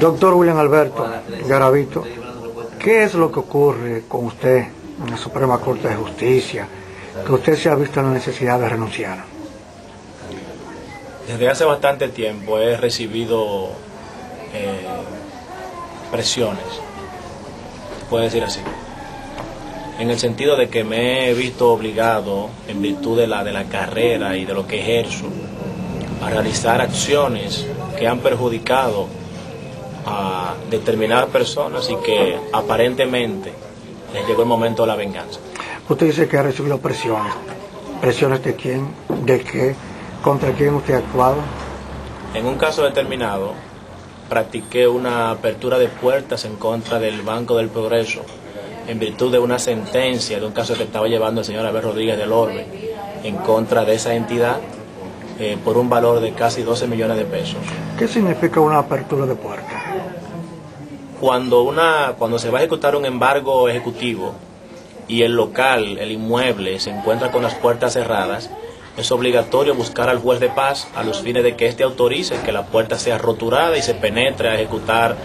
Doctor William Alberto Garavito, ¿qué es lo que ocurre con usted en la Suprema Corte de Justicia, que usted se ha visto en la necesidad de renunciar? Desde hace bastante tiempo he recibido presiones, puede decir así, en el sentido de que me he visto obligado, en virtud de la carrera y de lo que ejerzo, a realizar acciones que han perjudicado a determinadas personas y que aparentemente les llegó el momento de la venganza. Usted dice que ha recibido presiones. ¿Presiones de quién? ¿De qué? ¿Contra quién usted ha actuado? En un caso determinado, practiqué una apertura de puertas en contra del Banco del Progreso en virtud de una sentencia de un caso que estaba llevando el señor Abel Rodríguez del Orbe en contra de esa entidad por un valor de casi 12 millones de pesos. ¿Qué significa una apertura de puertas? Cuando se va a ejecutar un embargo ejecutivo y el local, el inmueble, se encuentra con las puertas cerradas, es obligatorio buscar al juez de paz a los fines de que éste autorice que la puerta sea roturada y se penetre a ejecutar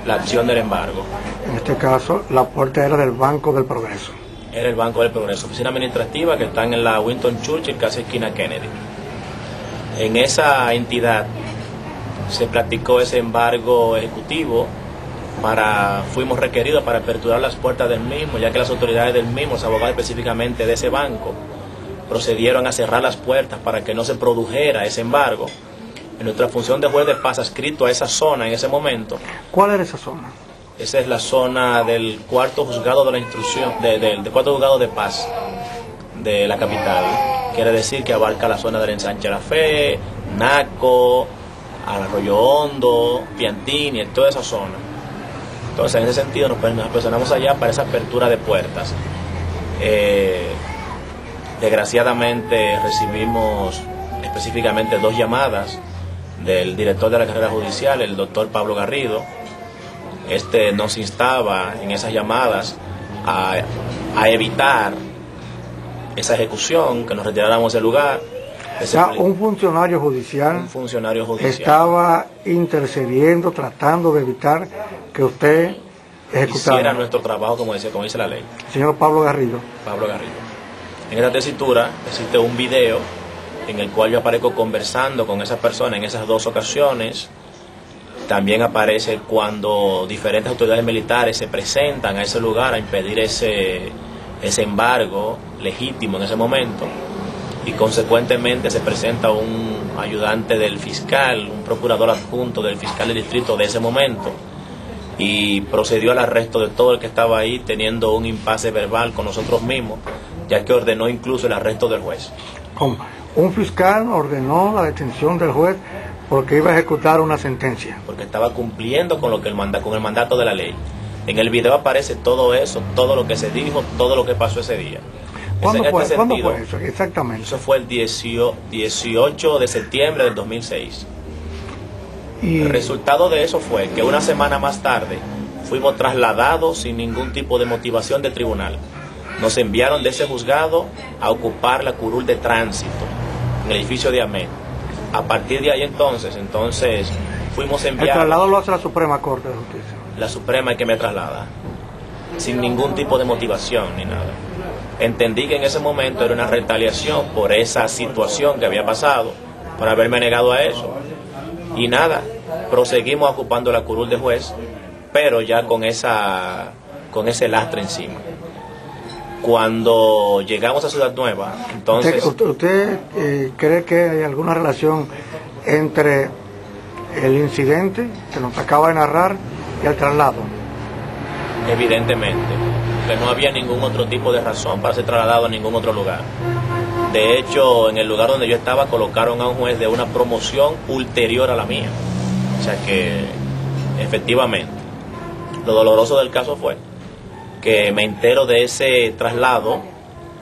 la acción del embargo. En este caso, la puerta era del Banco del Progreso. Era el Banco del Progreso, oficina administrativa que están en la Winston Churchill, casi esquina Kennedy. En esa entidad se practicó ese embargo ejecutivo. Fuimos requeridos para aperturar las puertas del mismo, ya que las autoridades del mismo, los abogados específicamente de ese banco, procedieron a cerrar las puertas para que no se produjera ese embargo. En nuestra función de juez de paz adscrito a esa zona en ese momento. ¿Cuál era esa zona? Esa es la zona del cuarto juzgado de la instrucción, del cuarto juzgado de paz de la capital. Quiere decir que abarca la zona del Ensanche La Fe, Naco, Arroyo Hondo, Piantini, toda esa zona. Entonces, en ese sentido, nos personamos allá para esa apertura de puertas. Desgraciadamente, recibimos específicamente 2 llamadas del director de la carrera judicial, el doctor Pablo Garrido. Este nos instaba en esas llamadas a evitar esa ejecución, que nos retiráramos del lugar. O sea, un funcionario judicial estaba intercediendo, tratando de evitar que usted ejecutara. Hiciera nuestro trabajo como dice la ley. Señor Pablo Garrido. Pablo Garrido. En esta tesitura existe un video en el cual yo aparezco conversando con esa persona en esas 2 ocasiones. También aparece cuando diferentes autoridades militares se presentan a ese lugar a impedir ese embargo legítimo en ese momento, y consecuentemente se presenta un ayudante del fiscal, un procurador adjunto del fiscal del distrito de ese momento, y procedió al arresto de todo el que estaba ahí, teniendo un impasse verbal con nosotros mismos, ya que ordenó incluso el arresto del juez. ¿Cómo? Un fiscal ordenó la detención del juez porque iba a ejecutar una sentencia. Porque estaba cumpliendo con el mandato de la ley. En el video aparece todo eso, todo lo que se dijo, todo lo que pasó ese día. ¿Cuándo fue eso exactamente? Eso fue el 18 de septiembre del 2006. El resultado de eso fue que una semana más tarde fuimos trasladados sin ningún tipo de motivación del tribunal. Nos enviaron de ese juzgado a ocupar la curul de tránsito en el edificio de AMED. A partir de ahí entonces fuimos enviados. El traslado lo hace la Suprema Corte de Justicia. La Suprema es que me traslada, sin ningún tipo de motivación ni nada. Entendí que en ese momento era una retaliación por esa situación que había pasado, por haberme negado a eso. Y nada, proseguimos ocupando la curul de juez, pero ya con ese lastre encima. Cuando llegamos a Ciudad Nueva, entonces... ¿Usted cree que hay alguna relación entre el incidente que nos acaba de narrar y el traslado? Evidentemente, que no había ningún otro tipo de razón para ser trasladado a ningún otro lugar. De hecho, en el lugar donde yo estaba colocaron a un juez de una promoción ulterior a la mía. O sea que, efectivamente, lo doloroso del caso fue que me entero de ese traslado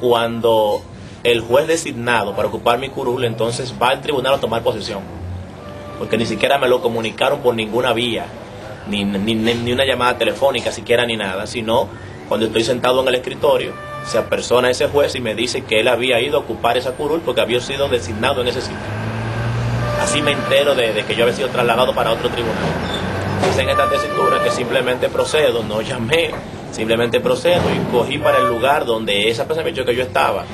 cuando el juez designado para ocupar mi curul entonces va al tribunal a tomar posesión, porque ni siquiera me lo comunicaron por ninguna vía, ni una llamada telefónica siquiera ni nada, sino cuando estoy sentado en el escritorio se apersona ese juez y me dice que él había ido a ocupar esa curul porque había sido designado en ese sitio. Así me entero de que yo había sido trasladado para otro tribunal. dicen esta tesitura que simplemente procedo, no llamé, simplemente procedo y cogí para el lugar donde esa persona me dijo que yo estaba.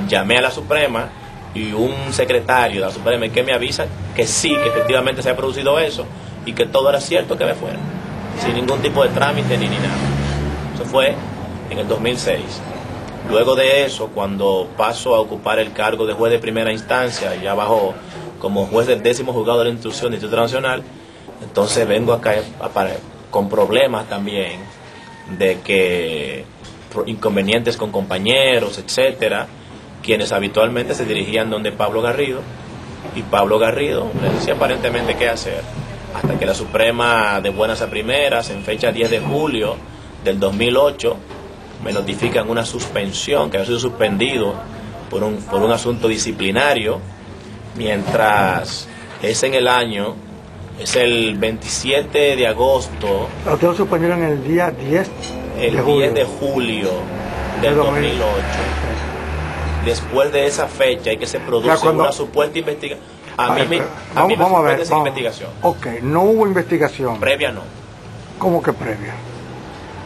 Llamé a la Suprema y un secretario de la Suprema que me avisa que sí, que efectivamente se ha producido eso y que todo era cierto, que me fuera, sin ningún tipo de trámite ni nada. Eso fue en el 2006. Luego de eso, cuando paso a ocupar el cargo de juez de primera instancia, ya bajo como juez del 10º juzgado de la instrucción del Distrito Nacional, entonces vengo acá con problemas también de que inconvenientes con compañeros, etcétera, quienes habitualmente se dirigían donde Pablo Garrido, y Pablo Garrido les decía aparentemente qué hacer, hasta que la Suprema de buenas a primeras, en fecha 10 de julio del 2008, me notifican una suspensión, que había sido suspendido por un asunto disciplinario, mientras es en el año, es el 27 de agosto. Usted lo suspendieron el día 10 el de julio. 10 de julio del 2008. Después de esa fecha hay que se produce una supuesta investigación. Vamos a ver. Investigación. Ok, no hubo investigación. Previa no. ¿Cómo que previa?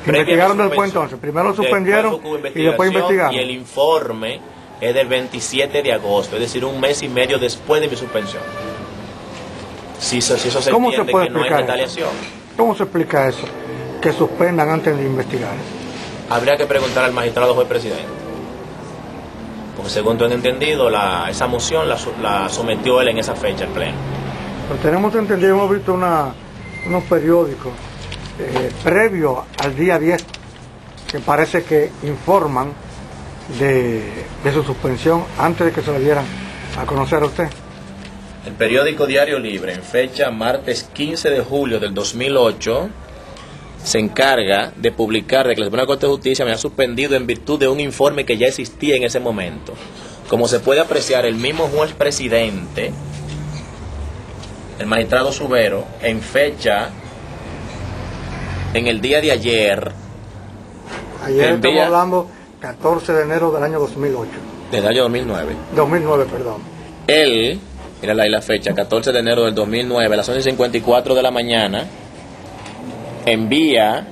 Investigaron después entonces. Primero lo suspendieron y después investigaron. Y el informe es del 27 de agosto, es decir, un mes y medio después de mi suspensión. Si eso se entiende que no hay retaliación. ¿Cómo se explica eso? Que suspendan antes de investigar. Habría que preguntar al magistrado juez presidente. Porque según tengo entendido, esa moción la sometió él en esa fecha, en pleno. Pero tenemos entendido, hemos visto unos periódicos previo al día 10 que parece que informan de su suspensión antes de que se lo dieran a conocer a usted. El periódico Diario Libre, en fecha martes 15 de julio del 2008, se encarga de publicar de que la Suprema Corte de Justicia me ha suspendido en virtud de un informe que ya existía en ese momento. Como se puede apreciar, el mismo juez presidente, el magistrado Subero, en fecha, en el día de ayer... Ayer estamos hablando 14 de enero del año 2008. Del año 2009. 2009, perdón. Él, mira ahí la fecha, 14 de enero del 2009, a las 11:54 de la mañana, envía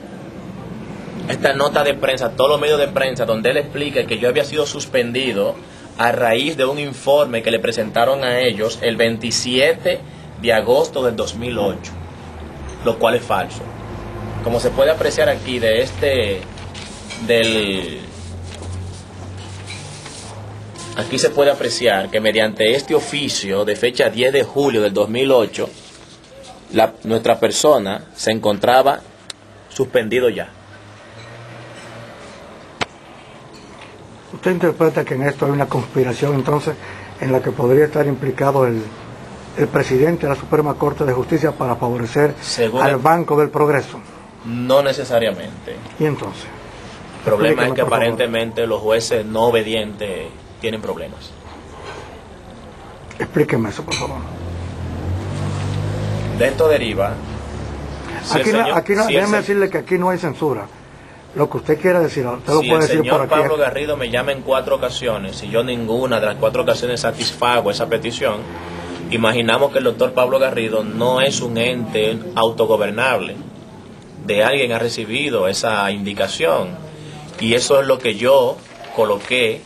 esta nota de prensa a todos los medios de prensa donde él explica que yo había sido suspendido a raíz de un informe que le presentaron a ellos el 27 de agosto del 2008, lo cual es falso. Como se puede apreciar aquí aquí se puede apreciar que mediante este oficio de fecha 10 de julio del 2008, nuestra persona se encontraba suspendido ya. ¿Usted interpreta que en esto hay una conspiración entonces en la que podría estar implicado el presidente de la Suprema Corte de Justicia para favorecer al Banco del Progreso? No necesariamente. ¿Y entonces? El problema es que aparentemente los jueces no obedientes tienen problemas. Explíqueme eso, por favor. De esto deriva... Déjeme decirle que aquí no hay censura. Lo que usted quiera decir, usted lo puede decir por aquí. Si el señor Pablo Garrido me llama en 4 ocasiones, si yo ninguna de las 4 ocasiones satisfago esa petición, imaginamos que el doctor Pablo Garrido no es un ente autogobernable. De alguien ha recibido esa indicación. Y eso es lo que yo coloqué